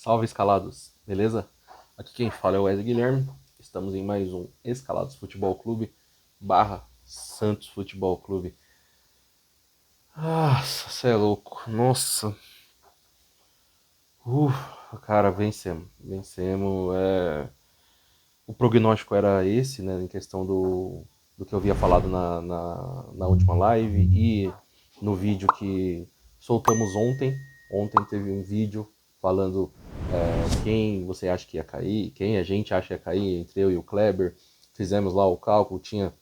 Salve, escalados, beleza? Aqui quem fala é o Wesley Guilherme. Estamos em mais um Escalados Futebol Clube barra Santos Futebol Clube. Nossa, cê é louco. Nossa. Cara, vencemos. Vencemos. O prognóstico era esse, né? Em questão do que eu havia falado na última live e no vídeo que soltamos ontem. Ontem teve um vídeo falando quem você acha que ia cair, quem a gente acha que ia cair, entre eu e o Kleber. Fizemos lá o cálculo, tinha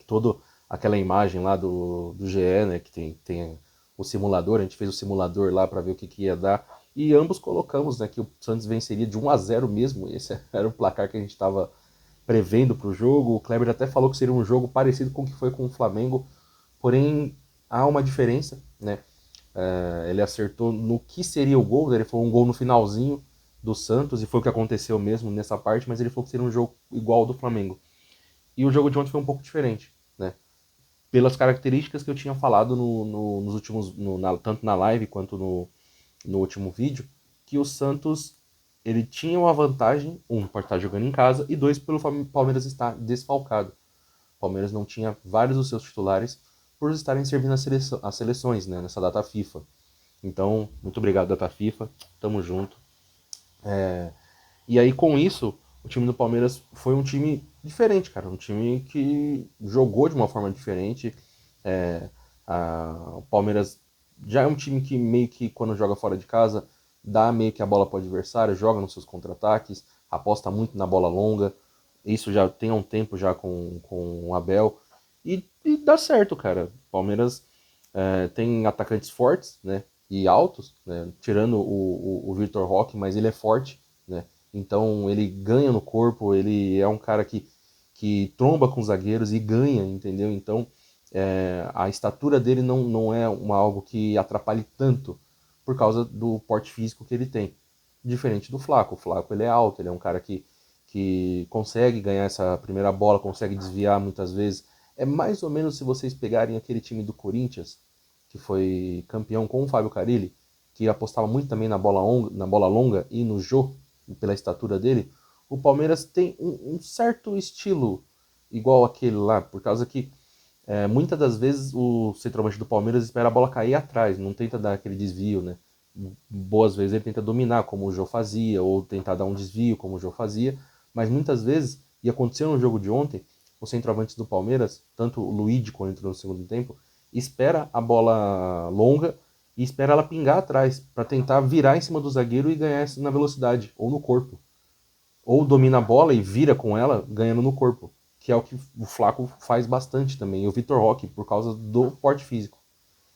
toda aquela imagem lá do GE, né, que tem o simulador, a gente fez o simulador lá para ver o que ia dar, e ambos colocamos, né, que o Santos venceria de 1-0 mesmo, esse era o placar que a gente estava prevendo para o jogo. O Kleber até falou que seria um jogo parecido com o que foi com o Flamengo, porém há uma diferença, né? Ele acertou no que seria o gol, ele falou um gol no finalzinho do Santos, e foi o que aconteceu mesmo nessa parte, mas ele falou que seria um jogo igual ao do Flamengo. E o jogo de ontem foi um pouco diferente, né? Pelas características que eu tinha falado nos últimos, tanto na live quanto no último vídeo, que o Santos ele tinha uma vantagem, um, por estar jogando em casa, e dois, pelo Palmeiras estar desfalcado. O Palmeiras não tinha vários dos seus titulares por estarem servindo as seleções, né, nessa data FIFA. Então, muito obrigado, data FIFA, tamo junto. E aí, com isso, o time do Palmeiras foi um time diferente, cara. Um time que jogou de uma forma diferente. É, o Palmeiras já é um time que meio que, quando joga fora de casa, dá meio que a bola para o adversário, joga nos seus contra-ataques, aposta muito na bola longa. Isso já tem um tempo já com o Abel. E dá certo, cara. O Palmeiras tem atacantes fortes, né? E altos, né? Tirando o Vitor Roque, mas ele é forte, né? Então ele ganha no corpo, ele é um cara que tromba com os zagueiros e ganha, entendeu? Então a estatura dele não é algo que atrapalhe tanto por causa do porte físico que ele tem. Diferente do Flaco. O Flaco ele é alto, ele é um cara que consegue ganhar essa primeira bola, consegue desviar muitas vezes. É mais ou menos se vocês pegarem aquele time do Corinthians, que foi campeão com o Fábio Carille, que apostava muito também na bola longa e no Jô, pela estatura dele. O Palmeiras tem um certo estilo igual aquele lá, por causa que muitas das vezes o centroavante do Palmeiras espera a bola cair atrás, não tenta dar aquele desvio, né? Boas vezes ele tenta dominar, como o Jô fazia, ou tentar dar um desvio, como o Jô fazia, mas muitas vezes, e aconteceu no jogo de ontem, os centroavantes do Palmeiras, tanto o Luigi quando entrou no segundo tempo, espera a bola longa e espera ela pingar atrás, para tentar virar em cima do zagueiro e ganhar na velocidade, ou no corpo. Ou domina a bola e vira com ela, ganhando no corpo, que é o que o Flaco faz bastante também, e o Vitor Roque, por causa do porte físico.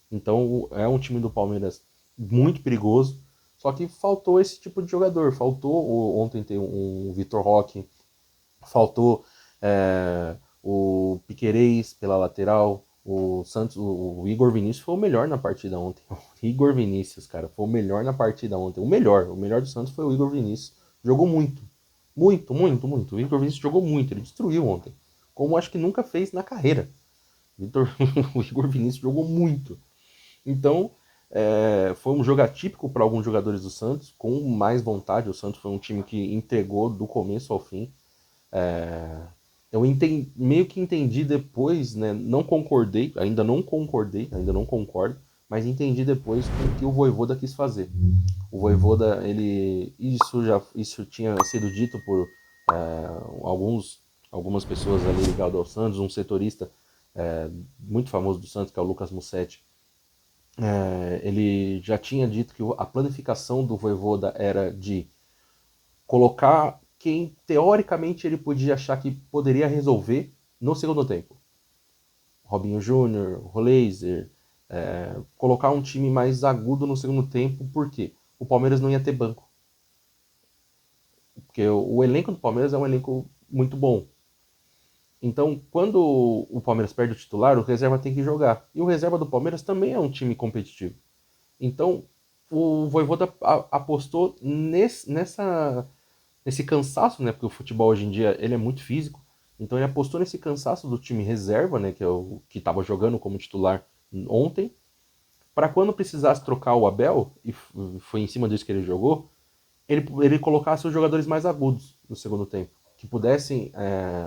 Então é um time do Palmeiras muito perigoso, só que faltou esse tipo de jogador. Faltou ontem ter um Vitor Roque, faltou o Piquerez pela lateral, o Santos, o Igor Vinícius foi o melhor na partida ontem. O Igor Vinícius, cara, foi o melhor na partida ontem. O melhor do Santos foi o Igor Vinícius. Jogou muito. Muito, muito, muito. O Igor Vinícius jogou muito, ele destruiu ontem. Como acho que nunca fez na carreira. O Igor Vinícius jogou muito. Então, foi um jogo atípico para alguns jogadores do Santos, com mais vontade. O Santos foi um time que entregou do começo ao fim. Eu meio que entendi depois, né? Não concordei, ainda não concordo, mas entendi depois com o que o Vojvoda quis fazer. O Vojvoda, isso tinha sido dito por algumas pessoas ali ligadas ao Santos, um setorista muito famoso do Santos, que é o Lucas Mussetti. Ele já tinha dito que a planificação do Vojvoda era de colocar quem teoricamente ele podia achar que poderia resolver no segundo tempo. Robinho Júnior, Roleiser, colocar um time mais agudo no segundo tempo, porque o Palmeiras não ia ter banco. Porque o elenco do Palmeiras é um elenco muito bom. Então, quando o Palmeiras perde o titular, o reserva tem que jogar. E o reserva do Palmeiras também é um time competitivo. Então, o Vojvoda apostou nesse cansaço, né? Porque o futebol hoje em dia ele é muito físico. Então ele apostou nesse cansaço do time reserva, né? Que é o que estava jogando como titular ontem, para quando precisasse trocar o Abel, e foi em cima disso que ele jogou, ele colocasse os jogadores mais agudos no segundo tempo, que pudessem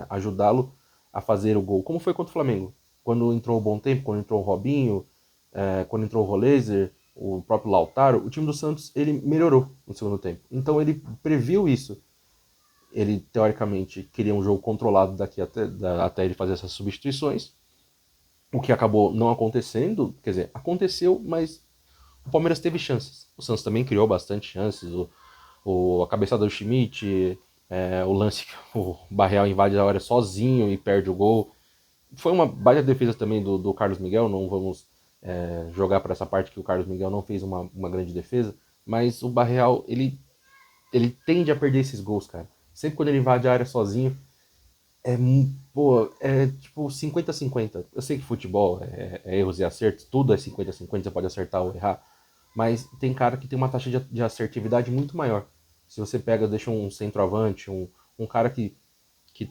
ajudá-lo a fazer o gol. Como foi contra o Flamengo? Quando entrou o Bom Tempo, quando entrou o Robinho, quando entrou o Rolezer, o próprio Lautaro, o time do Santos ele melhorou no segundo tempo. Então ele previu isso. Ele, teoricamente, queria um jogo controlado daqui até ele fazer essas substituições, o que acabou não acontecendo, quer dizer, aconteceu, mas o Palmeiras teve chances. O Santos também criou bastante chances, a cabeçada do Schmidt, o lance que o Barreal invade a área sozinho e perde o gol. Foi uma baita defesa também do Carlos Miguel, não vamos jogar para essa parte que o Carlos Miguel não fez uma grande defesa, mas o Barreal, ele tende a perder esses gols, cara. Sempre quando ele invade a área sozinho, é tipo 50-50. Eu sei que futebol é erros e acertos, tudo é 50-50, você pode acertar ou errar, mas tem cara que tem uma taxa de assertividade muito maior. Se você pega, deixa um centroavante, um cara que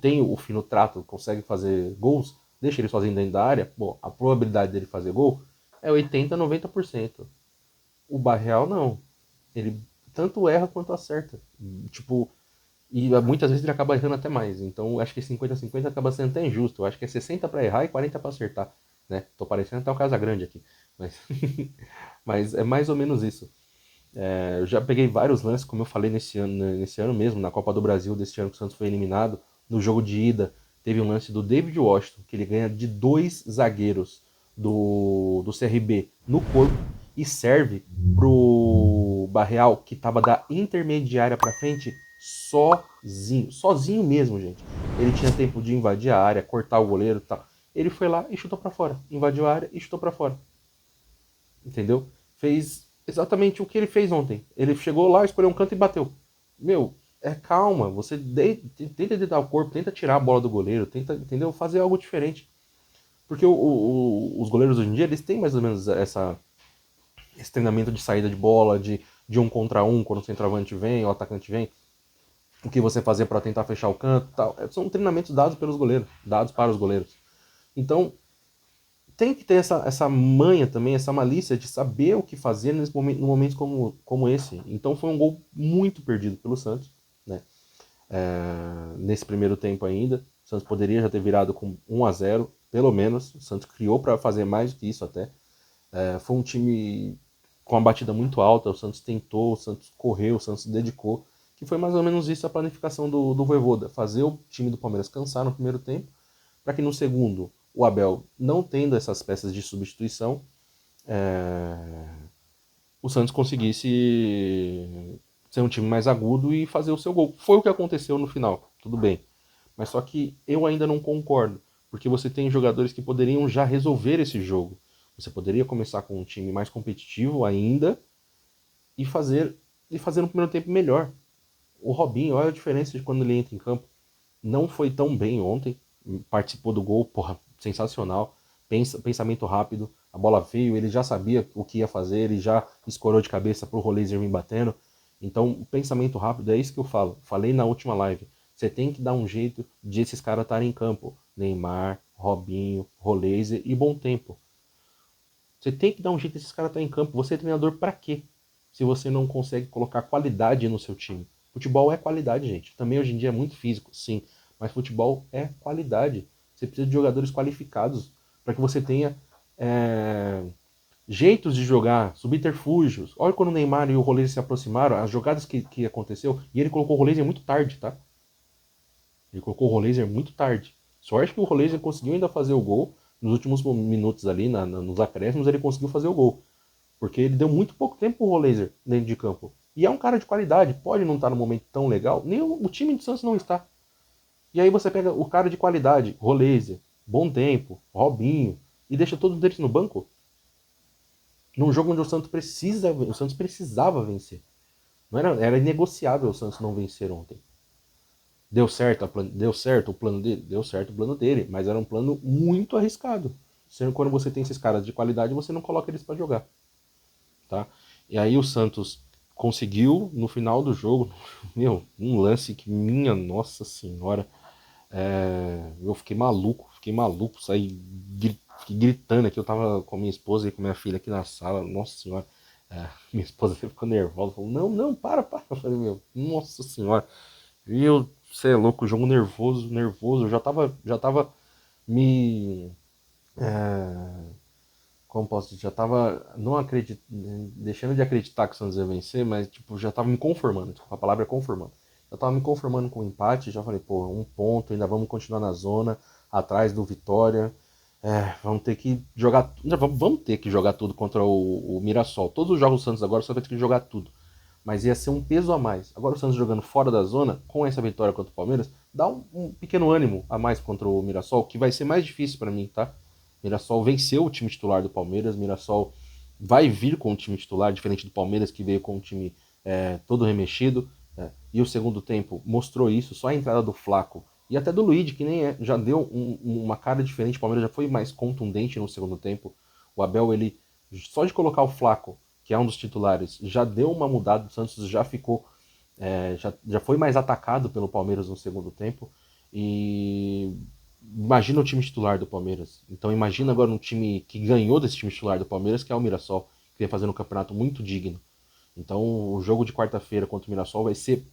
tem o fino trato, consegue fazer gols, deixa ele sozinho dentro da área, bom, a probabilidade dele fazer gol é 80-90%. O Barreal não. Ele tanto erra quanto acerta. Tipo, e muitas vezes ele acaba errando até mais. Então acho que 50-50 acaba sendo até injusto. Eu acho que é 60 para errar e 40 para acertar. Né? Tô parecendo até um Casa Grande aqui. Mas, mas é mais ou menos isso. Eu já peguei vários lances, como eu falei nesse ano mesmo, na Copa do Brasil desse ano que o Santos foi eliminado. No jogo de ida, teve um lance do David Washington, que ele ganha de 2 zagueiros do CRB no corpo e serve pro Barreal, que tava da intermediária pra frente, sozinho. Sozinho mesmo, gente. Ele tinha tempo de invadir a área, cortar o goleiro e tal. Ele foi lá e chutou pra fora. Invadiu a área e chutou pra fora. Entendeu? Fez exatamente o que ele fez ontem. Ele chegou lá, escolheu um canto e bateu. Meu, calma, você tenta deitar o corpo, tenta tirar a bola do goleiro, tenta, entendeu? Fazer algo diferente. Porque os goleiros hoje em dia, eles têm mais ou menos esse treinamento de saída de bola, de um contra um, quando o centroavante vem, o atacante vem, o que você fazer para tentar fechar o canto e tal. São treinamentos dados pelos goleiros, dados para os goleiros. Então, tem que ter essa manha também, essa malícia de saber o que fazer num momento como esse. Então foi um gol muito perdido pelo Santos, né? Nesse primeiro tempo ainda. O Santos poderia já ter virado com 1-0, pelo menos. O Santos criou para fazer mais do que isso até. Foi um time com uma batida muito alta, o Santos tentou, o Santos correu, o Santos se dedicou, que foi mais ou menos isso a planificação do Vojvoda, fazer o time do Palmeiras cansar no primeiro tempo, para que no segundo o Abel, não tendo essas peças de substituição, o Santos conseguisse ser um time mais agudo e fazer o seu gol. Foi o que aconteceu no final, tudo bem. Mas só que eu ainda não concordo, porque você tem jogadores que poderiam já resolver esse jogo. Você poderia começar com um time mais competitivo ainda e fazer no primeiro tempo melhor. O Robinho, olha a diferença de quando ele entra em campo. Não foi tão bem ontem, participou do gol, porra, sensacional. Pensamento rápido, a bola veio, ele já sabia o que ia fazer, ele já escorou de cabeça pro Rolezer vir batendo. Então, pensamento rápido, é isso que eu falo. Falei na última live. Você tem que dar um jeito de esses caras estarem em campo. Neymar, Robinho, Rolezer e Bom Tempo. Você tem que dar um jeito desses caras estarem em campo. Você é treinador pra quê? Se você não consegue colocar qualidade no seu time. Futebol é qualidade, gente. Também hoje em dia é muito físico, sim. Mas futebol é qualidade. Você precisa de jogadores qualificados para que você tenha jeitos de jogar, subterfúgios. Olha quando o Neymar e o Rolezer se aproximaram, as jogadas que aconteceu, e ele colocou o Rolezer muito tarde, tá? Ele colocou o Rolezer muito tarde. Sorte que o Rolezer conseguiu ainda fazer o gol. Nos últimos minutos ali, nos acréscimos, ele conseguiu fazer o gol. Porque ele deu muito pouco tempo pro Rolezer dentro de campo. E é um cara de qualidade, pode não estar no momento tão legal, nem o time do Santos não está. E aí você pega o cara de qualidade, Rolezer, Bom Tempo, Robinho, e deixa todos eles no banco. Num jogo onde o Santos precisava vencer. Não era inegociável o Santos não vencer ontem. Deu certo o plano dele? Deu certo o plano dele, mas era um plano muito arriscado. Sendo quando você tem esses caras de qualidade, você não coloca eles para jogar. Tá? E aí o Santos conseguiu, no final do jogo, meu, um lance que, minha nossa senhora, eu fiquei maluco, fiquei gritando aqui, eu tava com a minha esposa e com a minha filha aqui na sala, nossa senhora, Minha esposa ficou nervosa, falou, não, não, para. Eu falei, meu, nossa senhora. E eu, você é louco, jogo nervoso. Eu já tava me. Como posso dizer? Já tava não deixando de acreditar que o Santos ia vencer, mas tipo, já tava me conformando. A palavra é conformando. Eu tava me conformando com o empate, já falei, pô, 1 ponto, ainda vamos continuar na zona, atrás do Vitória. Vamos ter que jogar. Vamos ter que jogar tudo contra o Mirassol. Todos os jogos do Santos agora só vai ter que jogar tudo. Mas ia ser um peso a mais. Agora o Santos jogando fora da zona, com essa vitória contra o Palmeiras, dá um pequeno ânimo a mais contra o Mirassol, que vai ser mais difícil para mim, tá? Mirassol venceu o time titular do Palmeiras, Mirassol vai vir com o time titular, diferente do Palmeiras, que veio com o time todo remexido. E o segundo tempo mostrou isso, só a entrada do Flaco e até do Luigi, que nem já deu uma cara diferente. O Palmeiras já foi mais contundente no segundo tempo. O Abel, ele só de colocar o Flaco, que é um dos titulares, já deu uma mudada. O Santos já ficou, já foi mais atacado pelo Palmeiras no segundo tempo. E imagina o time titular do Palmeiras. Então imagina agora um time que ganhou desse time titular do Palmeiras, que é o Mirassol, que vem fazendo um campeonato muito digno. Então o jogo de quarta-feira contra o Mirassol vai ser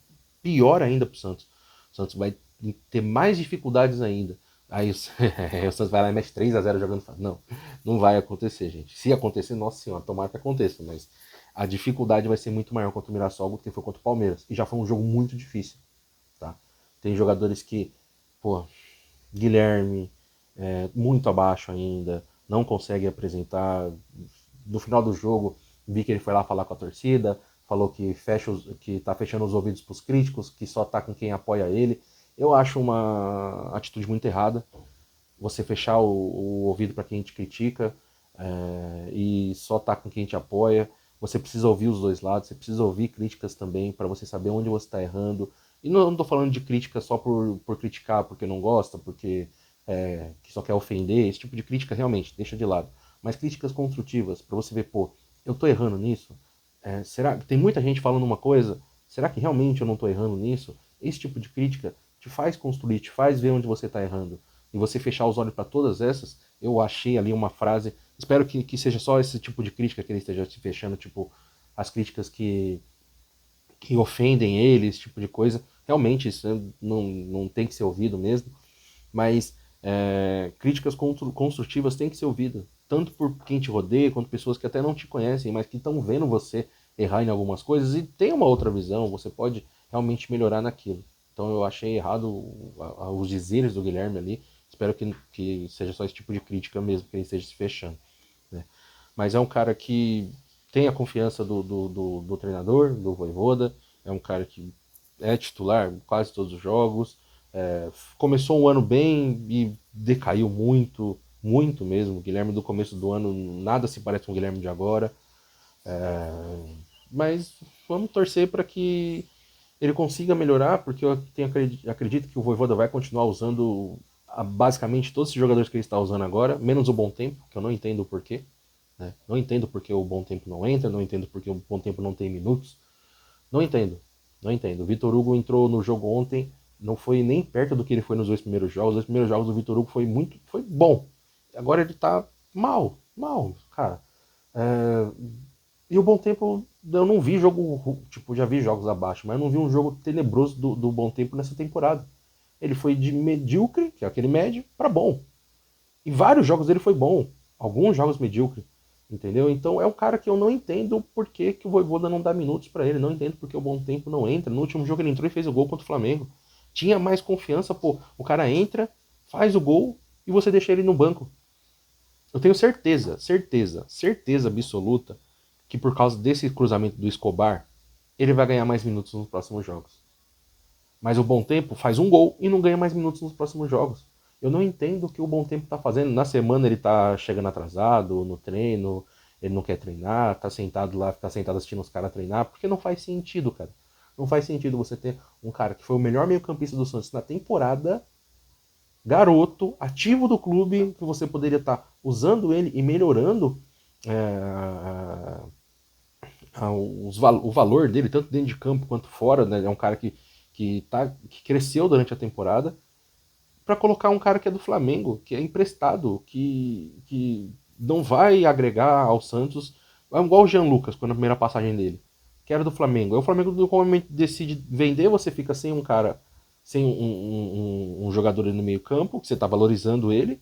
pior ainda pro Santos. O Santos vai ter mais dificuldades ainda. Aí o Santos vai lá e mete 3-0 jogando. Não, não vai acontecer, gente. Se acontecer, nossa senhora, tomara que aconteça, mas a dificuldade vai ser muito maior contra o Mirassol do que foi contra o Palmeiras. E já foi um jogo muito difícil, tá? Tem jogadores que, pô, Guilherme, muito abaixo ainda, não consegue apresentar. No final do jogo, vi que ele foi lá falar com a torcida, falou que tá fechando os ouvidos para os críticos, que só tá com quem apoia ele. Eu acho uma atitude muito errada, você fechar o ouvido para quem te critica e só tá com quem te apoia. Você precisa ouvir os dois lados, você precisa ouvir críticas também para você saber onde você está errando. E não estou falando de crítica só por criticar, porque não gosta, porque que só quer ofender. Esse tipo de crítica realmente deixa de lado. Mas críticas construtivas, para você ver, pô, eu tô errando nisso? Será que tem muita gente falando uma coisa? Será que realmente eu não tô errando nisso? Esse tipo de crítica te faz construir, te faz ver onde você está errando. E você fechar os olhos para todas essas, eu achei ali uma frase. Espero que seja só esse tipo de crítica que ele esteja se fechando, tipo, as críticas que ofendem ele, esse tipo de coisa. Realmente, isso não tem que ser ouvido mesmo. Mas críticas construtivas têm que ser ouvidas. Tanto por quem te rodeia, quanto pessoas que até não te conhecem, mas que estão vendo você errar em algumas coisas e tem uma outra visão, você pode realmente melhorar naquilo. Então eu achei errado os dizeres do Guilherme ali. Espero que seja só esse tipo de crítica mesmo, que ele esteja se fechando. Né? Mas é um cara que tem a confiança do treinador, do Vojvoda. É um cara que é titular em quase todos os jogos. Começou o ano bem e decaiu muito, muito mesmo. O Guilherme do começo do ano nada se parece com o Guilherme de agora. Mas vamos torcer para que ele consiga melhorar, porque eu acredito que o Vojvoda vai continuar usando basicamente todos esses jogadores que ele está usando agora, menos o Bom Tempo, que eu não entendo o porquê. Né? Não entendo porque o Bom Tempo não entra, não entendo porque o Bom Tempo não tem minutos. Não entendo, não entendo. O Vitor Hugo entrou no jogo ontem, não foi nem perto do que ele foi nos 2 primeiros jogos. Os 2 primeiros jogos do Vitor Hugo foi bom. Agora ele tá mal, cara. E o Bom Tempo, eu não vi jogo, tipo, já vi jogos abaixo, mas eu não vi um jogo tenebroso do Bom Tempo nessa temporada. Ele foi de medíocre, que é aquele médio, para bom. E vários jogos dele foi bom. Alguns jogos medíocre. Entendeu? Então é um cara que eu não entendo por que o Vojvoda não dá minutos para ele. Não entendo porque o Bom Tempo não entra. No último jogo ele entrou e fez o gol contra o Flamengo. Tinha mais confiança, pô. O cara entra, faz o gol e você deixa ele no banco. Eu tenho certeza absoluta que por causa desse cruzamento do Escobar, ele vai ganhar mais minutos nos próximos jogos. Mas o Bom Tempo faz um gol e não ganha mais minutos nos próximos jogos. Eu não entendo o que o Bom Tempo tá fazendo. Na semana ele tá chegando atrasado no treino, ele não quer treinar, tá sentado lá, fica sentado assistindo os caras treinar, porque não faz sentido, cara. Não faz sentido você ter um cara que foi o melhor meio-campista do Santos na temporada, garoto, ativo do clube, que você poderia estar usando ele e melhorando o valor dele, tanto dentro de campo quanto fora, né? É um cara que cresceu durante a temporada, para colocar um cara que é do Flamengo, que é emprestado, que não vai agregar ao Santos É igual o Jean Lucas, quando a primeira passagem dele, que era do Flamengo. Aí o Flamengo, no momento decide vender, você fica sem um cara, sem um jogador ali no meio campo, que você tá valorizando ele,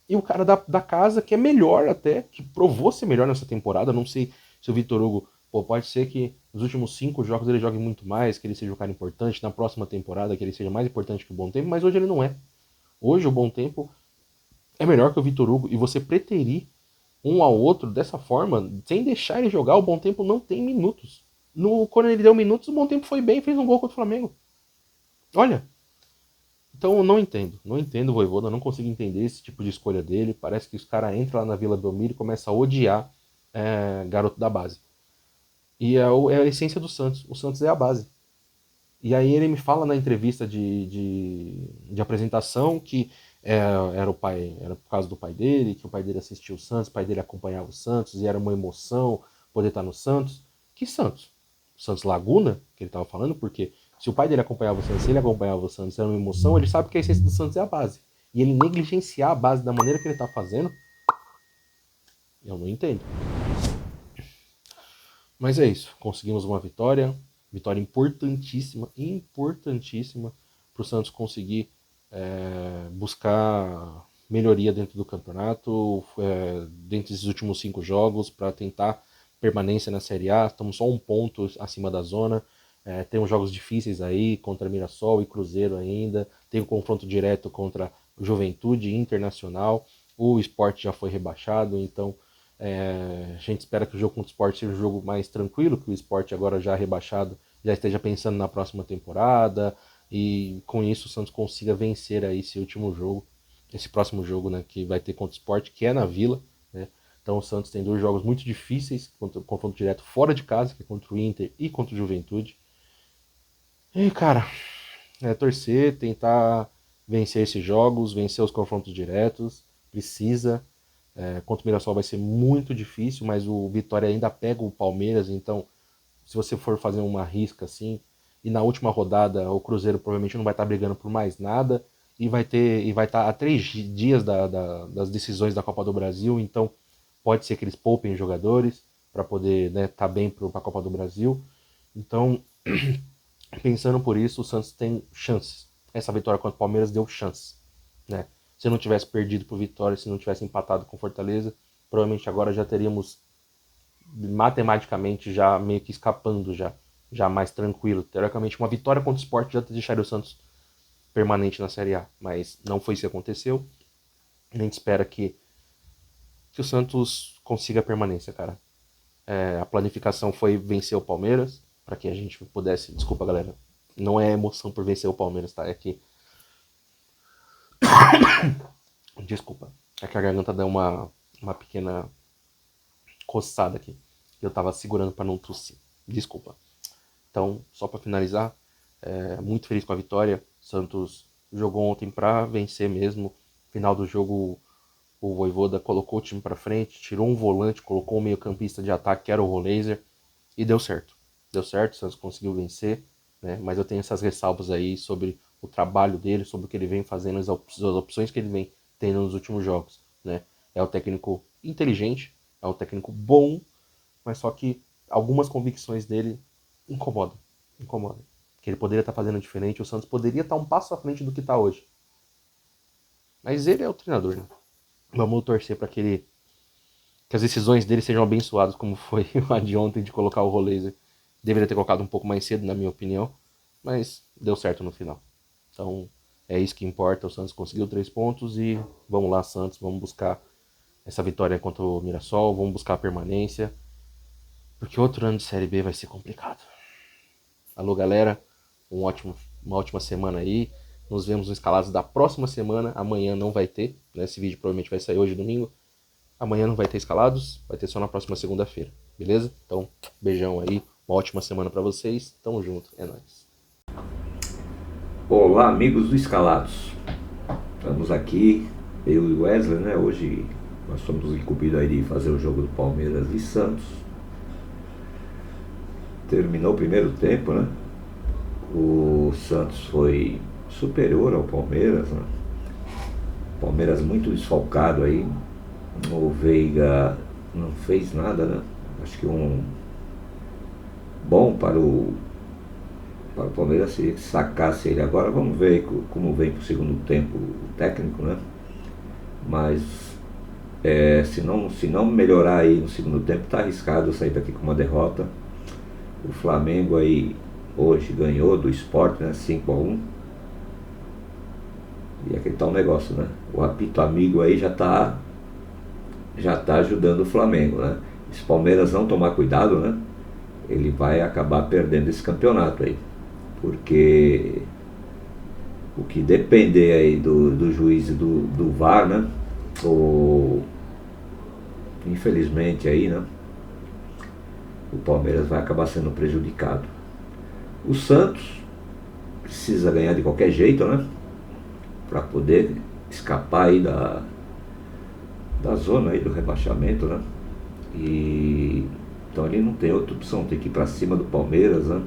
e o cara da casa, que é melhor até, que provou ser melhor nessa temporada. Não sei se o Vitor Hugo, pô, pode ser que nos últimos 5 jogos ele jogue muito mais, que ele seja um cara importante, na próxima temporada que ele seja mais importante que o Bom Tempo, mas hoje ele não é. Hoje o Bom Tempo é melhor que o Vitor Hugo, e você preterir um ao outro dessa forma, sem deixar ele jogar, o Bom Tempo não tem minutos. Quando ele deu minutos, o Bom Tempo foi bem e fez um gol contra o Flamengo. Olha, então eu não entendo o Vojvoda, não consigo entender esse tipo de escolha dele. Parece que os caras entram lá na Vila Belmiro e começam a odiar garoto da base. E é a essência do Santos. O Santos é a base. E aí ele me fala na entrevista de apresentação que era o pai, era por causa do pai dele, que o pai dele assistia o Santos, o pai dele acompanhava o Santos, e era uma emoção poder estar no Santos. Que Santos? O Santos Laguna, que ele estava falando, porque se o pai dele acompanhava o Santos, se ele acompanhava o Santos, era uma emoção, ele sabe que a essência do Santos é a base. E ele negligenciar a base da maneira que ele está fazendo, eu não entendo. Mas é isso, conseguimos uma vitória, vitória importantíssima, importantíssima para o Santos conseguir buscar melhoria dentro do campeonato, dentro desses últimos 5 jogos, para tentar permanência na Série A. Estamos só um ponto acima da zona. Tem uns jogos difíceis aí, contra Mirassol e Cruzeiro ainda. Tem um confronto direto contra Juventude Internacional. O Sport já foi rebaixado, então a gente espera que o jogo contra o Sport seja um jogo mais tranquilo, que o Sport agora já rebaixado já esteja pensando na próxima temporada, e com isso o Santos consiga vencer aí esse próximo jogo, né, que vai ter contra o Sport, que é na Vila, né? Então o Santos tem 2 jogos muito difíceis, confronto direto fora de casa, que é contra o Inter e contra o Juventude. E cara, torcer, tentar vencer esses jogos, vencer os confrontos diretos, precisa. Contra o Mirassol vai ser muito difícil, mas o Vitória ainda pega o Palmeiras, então se você for fazer uma risca assim, e na última rodada o Cruzeiro provavelmente não vai estar brigando por mais nada, e vai estar a 3 dias das decisões da Copa do Brasil, então pode ser que eles poupem jogadores para poder estar bem para a Copa do Brasil. Então, pensando por isso, o Santos tem chances. Essa vitória contra o Palmeiras deu chances, né? Se não tivesse perdido pro Vitória, se não tivesse empatado com Fortaleza, provavelmente agora já teríamos matematicamente já meio que escapando já mais tranquilo. Teoricamente, uma vitória contra o Sport já deixaria o Santos permanente na Série A, mas não foi isso que aconteceu. A gente espera que o Santos consiga a permanência, cara. A planificação foi vencer o Palmeiras, para que a gente pudesse... Desculpa, galera. Não é emoção por vencer o Palmeiras, tá? É que... Desculpa. É que a garganta deu uma pequena coçada aqui. Eu tava segurando para não tossir. Desculpa. Então, só para finalizar, muito feliz com a vitória. Santos jogou ontem para vencer mesmo. Final do jogo, o Vojvoda colocou o time para frente, tirou um volante, colocou um meio-campista de ataque, que era o Roleiser, e deu certo. Deu certo, o Santos conseguiu vencer, né? Mas eu tenho essas ressalvas aí sobre o trabalho dele, sobre o que ele vem fazendo, as opções que ele vem tendo nos últimos jogos, né? É o técnico inteligente, é um técnico bom, mas só que algumas convicções dele incomodam. Incomodam. Que ele poderia estar fazendo diferente, o Santos poderia estar um passo à frente do que está hoje. Mas ele é o treinador, né? Vamos torcer para que as decisões dele sejam abençoadas, como foi a de ontem de colocar o Roleiser. Deveria ter colocado um pouco mais cedo, na minha opinião, mas deu certo no final. Então é isso que importa, o Santos conseguiu 3 pontos e vamos lá, Santos, vamos buscar essa vitória contra o Mirassol, vamos buscar a permanência, porque outro ano de Série B vai ser complicado. Alô, galera, uma ótima semana aí. Nos vemos no Escalados da próxima semana. Amanhã não vai ter, né? Esse vídeo provavelmente vai sair hoje, domingo. Amanhã não vai ter Escalados, vai ter só na próxima segunda-feira, beleza? Então, beijão aí, uma ótima semana pra vocês. Tamo junto, é nóis. Olá, amigos do Escalados. Estamos aqui, eu e o Wesley, né? Hoje nós somos incumbidos aí de fazer o jogo do Palmeiras e Santos. Terminou o primeiro tempo, né? O Santos foi superior ao Palmeiras, né? Palmeiras muito desfalcado aí. O Veiga não fez nada, né? Acho que um bom para o Palmeiras seria que sacasse ele agora. Vamos ver como vem para o segundo tempo o técnico, né? Mas se não melhorar aí no segundo tempo, tá arriscado sair daqui com uma derrota. O Flamengo aí hoje ganhou do Sport, né? 5-1. E aquele tal negócio, né? O apito amigo aí já tá ajudando o Flamengo, né? Se o Palmeiras não tomar cuidado, né? Ele vai acabar perdendo esse campeonato aí. Porque o que depender aí do juiz e do VAR, né? Infelizmente aí, né? O Palmeiras vai acabar sendo prejudicado. O Santos precisa ganhar de qualquer jeito, né? Para poder escapar aí da zona aí do rebaixamento, né? E então ele não tem outra opção, tem que ir para cima do Palmeiras, né?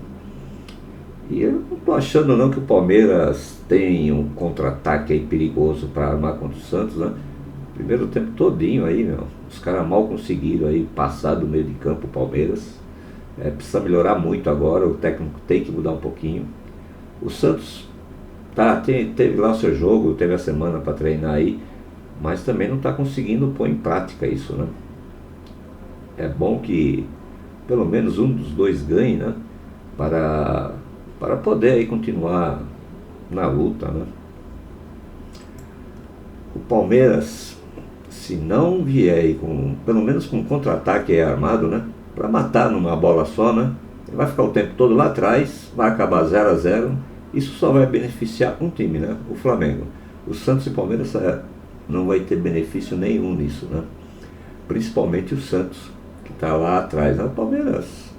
E eu não tô achando não que o Palmeiras tem um contra-ataque aí perigoso para armar contra o Santos, né? Primeiro tempo todinho aí, meu. Os caras mal conseguiram aí passar do meio de campo o Palmeiras. Precisa melhorar muito agora, o técnico tem que mudar um pouquinho. O Santos teve lá o seu jogo, teve a semana para treinar aí, mas também não está conseguindo pôr em prática isso, né? É bom que pelo menos um dos dois ganhe, né? Para poder aí continuar na luta, né? O Palmeiras, se não vier aí pelo menos com um contra-ataque armado, né? Para matar numa bola só, né? Ele vai ficar o tempo todo lá atrás, vai acabar 0-0. Isso só vai beneficiar um time, né? O Flamengo. O Santos e o Palmeiras não vai ter benefício nenhum nisso, né? Principalmente o Santos, que está lá atrás, né? O Palmeiras,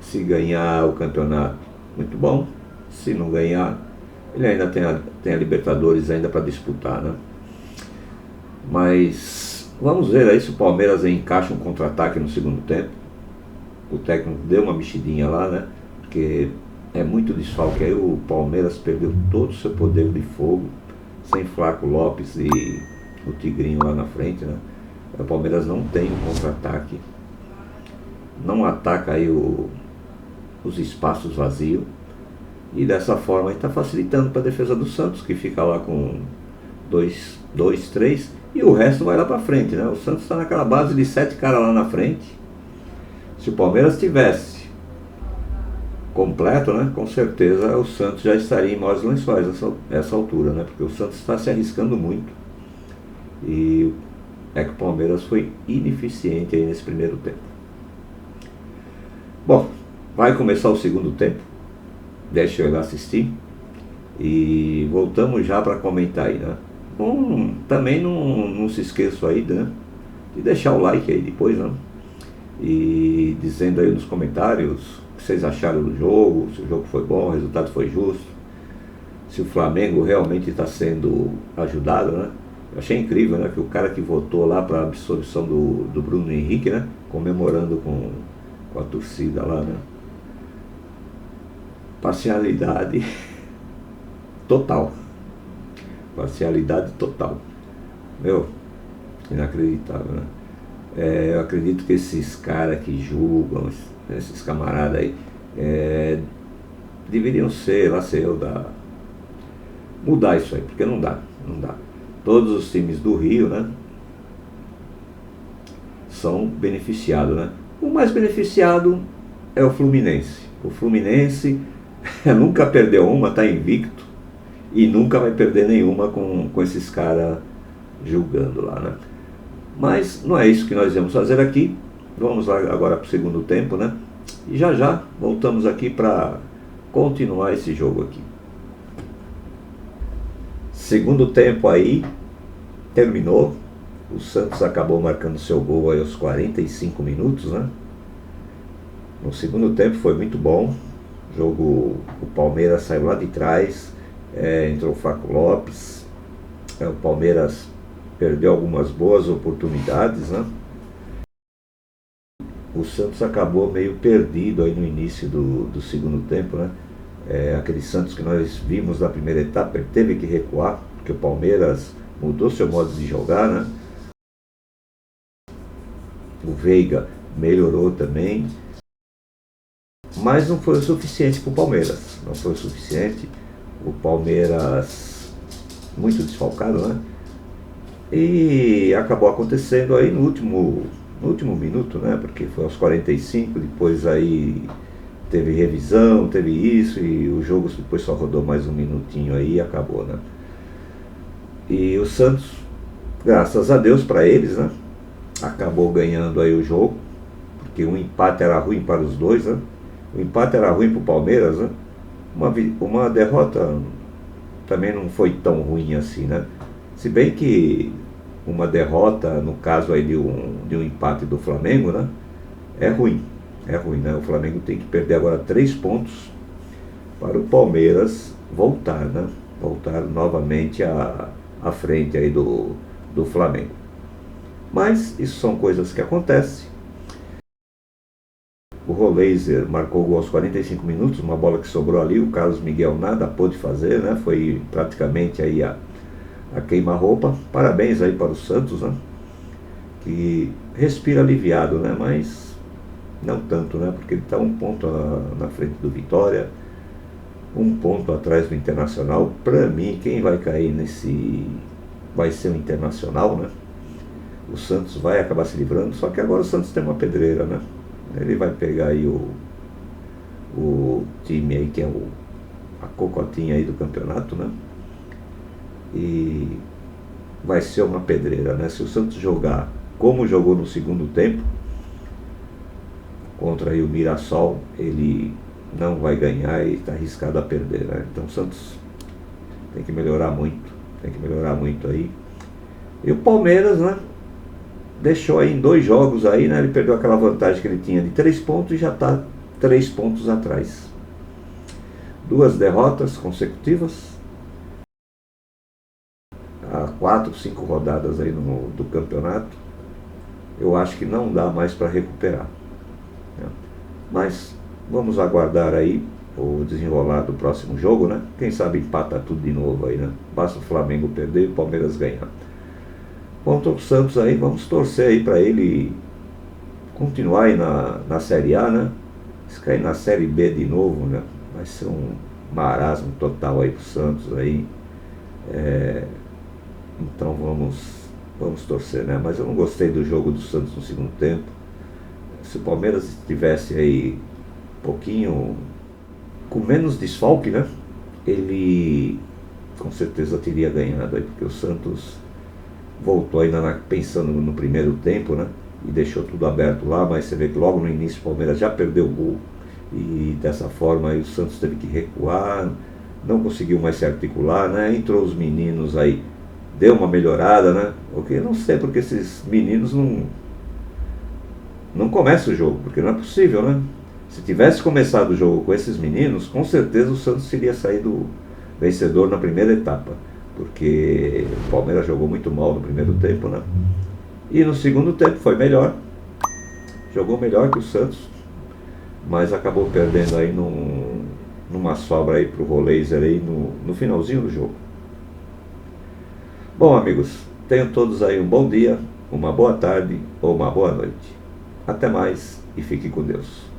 se ganhar o campeonato, muito bom. Se não ganhar, ele ainda tem a Libertadores ainda para disputar, né? Mas vamos ver aí se o Palmeiras encaixa um contra-ataque no segundo tempo. O técnico deu uma mexidinha lá, né? Porque é muito desfalque. Aí o Palmeiras perdeu todo o seu poder de fogo, sem Flaco Lopes e o Tigrinho lá na frente, né? O Palmeiras não tem um contra-ataque, não ataca aí os espaços vazios, e dessa forma está facilitando para a defesa do Santos, que fica lá com 2-3, e o resto vai lá para frente, né? O Santos está naquela base de 7 caras lá na frente. Se o Palmeiras tivesse completo, né, com certeza o Santos já estaria em maiores lençóis essa altura, né? Porque o Santos está se arriscando muito. E que o Palmeiras foi ineficiente aí nesse primeiro tempo. Bom, vai começar o segundo tempo. Deixa eu ir lá assistir. E voltamos já para comentar aí, né? Bom, também não se esqueça aí, né? De deixar o like aí depois, né? E dizendo aí nos comentários o que vocês acharam do jogo, se o jogo foi bom, o resultado foi justo, se o Flamengo realmente está sendo ajudado, né? Eu achei incrível, né? Que o cara que votou lá para a absolvição do Bruno Henrique, né? Comemorando com a torcida lá, né? Parcialidade total. Parcialidade total. Meu, inacreditável, né? Eu acredito que esses caras que julgam, esses camaradas aí, deveriam ser, mudar isso aí, porque não dá. Todos os times do Rio, né, são beneficiados, né? O mais beneficiado é o Fluminense. O Fluminense nunca perdeu uma, está invicto, e nunca vai perder nenhuma com esses caras julgando lá, né? Mas não é isso que nós vamos fazer aqui. Vamos lá agora para o segundo tempo, né? E já voltamos aqui para continuar esse jogo aqui. Segundo tempo aí, terminou. O Santos acabou marcando seu gol aí aos 45 minutos, né? No segundo tempo foi muito bom. O Palmeiras saiu lá de trás, entrou o Flaco Lopes. O Palmeiras perdeu algumas boas oportunidades, né? O Santos acabou meio perdido aí no início do segundo tempo, né? Aquele Santos que nós vimos na primeira etapa, ele teve que recuar, porque o Palmeiras mudou seu modo de jogar, né? O Veiga melhorou também, mas não foi o suficiente para o Palmeiras. Não foi o suficiente. O Palmeiras muito desfalcado, né? E acabou acontecendo aí no último minuto, né? Porque foi aos 45, depois aí teve revisão, teve isso, e o jogo depois só rodou mais um minutinho aí e acabou, né? E o Santos, graças a Deus para eles, né? Acabou ganhando aí o jogo, porque o empate era ruim para os dois, né? O empate era ruim para o Palmeiras, né? Uma derrota também não foi tão ruim assim, né? Se bem que uma derrota, no caso aí de um empate do Flamengo, né? É ruim. É ruim, né? O Flamengo tem que perder agora 3 pontos para o Palmeiras voltar, né? Voltar novamente à frente aí do Flamengo. Mas isso são coisas que acontecem. O Roleiser marcou o gol aos 45 minutos, uma bola que sobrou ali, o Carlos Miguel nada pôde fazer, né? Foi praticamente aí a queima-roupa. Parabéns aí para o Santos, né? Que respira aliviado, né? Mas não tanto, né? Porque ele está um ponto na frente do Vitória, um ponto atrás do Internacional. Para mim, quem vai cair nesse vai ser o Internacional, né? O Santos vai acabar se livrando, só que agora o Santos tem uma pedreira, né? Ele vai pegar aí o time aí que é a cocotinha aí do campeonato, né? E vai ser uma pedreira, né? Se o Santos jogar como jogou no segundo tempo contra aí o Mirassol, ele não vai ganhar e está arriscado a perder, né? Então o Santos tem que melhorar muito aí. E o Palmeiras, né? Deixou aí em 2 jogos aí, né? Ele perdeu aquela vantagem que ele tinha de 3 pontos e já está 3 pontos atrás. 2 derrotas consecutivas, há 4, 5 rodadas aí do campeonato. Eu acho que não dá mais para recuperar, né? Mas vamos aguardar aí o desenrolar do próximo jogo, né? Quem sabe empata tudo de novo aí, né? Basta o Flamengo perder e o Palmeiras ganhar. Quanto ao Santos aí, vamos torcer aí para ele continuar aí na Série A, né? Se cair na Série B de novo, né? Vai ser um marasmo total aí pro Santos aí. Então vamos torcer, né? Mas eu não gostei do jogo do Santos no segundo tempo. Se o Palmeiras estivesse aí um pouquinho com menos desfalque, né? Ele com certeza teria ganhado aí, porque o Santos voltou ainda pensando no primeiro tempo, né? E deixou tudo aberto lá, mas você vê que logo no início o Palmeiras já perdeu o gol. E dessa forma aí o Santos teve que recuar, não conseguiu mais se articular, né? Entrou os meninos aí, deu uma melhorada, né? Porque eu não sei porque esses meninos não começam o jogo, porque não é possível, né? Se tivesse começado o jogo com esses meninos, com certeza o Santos teria saído vencedor na primeira etapa, porque o Palmeiras jogou muito mal no primeiro tempo, né? E no segundo tempo foi melhor, jogou melhor que o Santos, mas acabou perdendo aí numa sobra aí pro Roleiser aí no finalzinho do jogo. Bom, amigos, tenham todos aí um bom dia, uma boa tarde ou uma boa noite. Até mais e fique com Deus.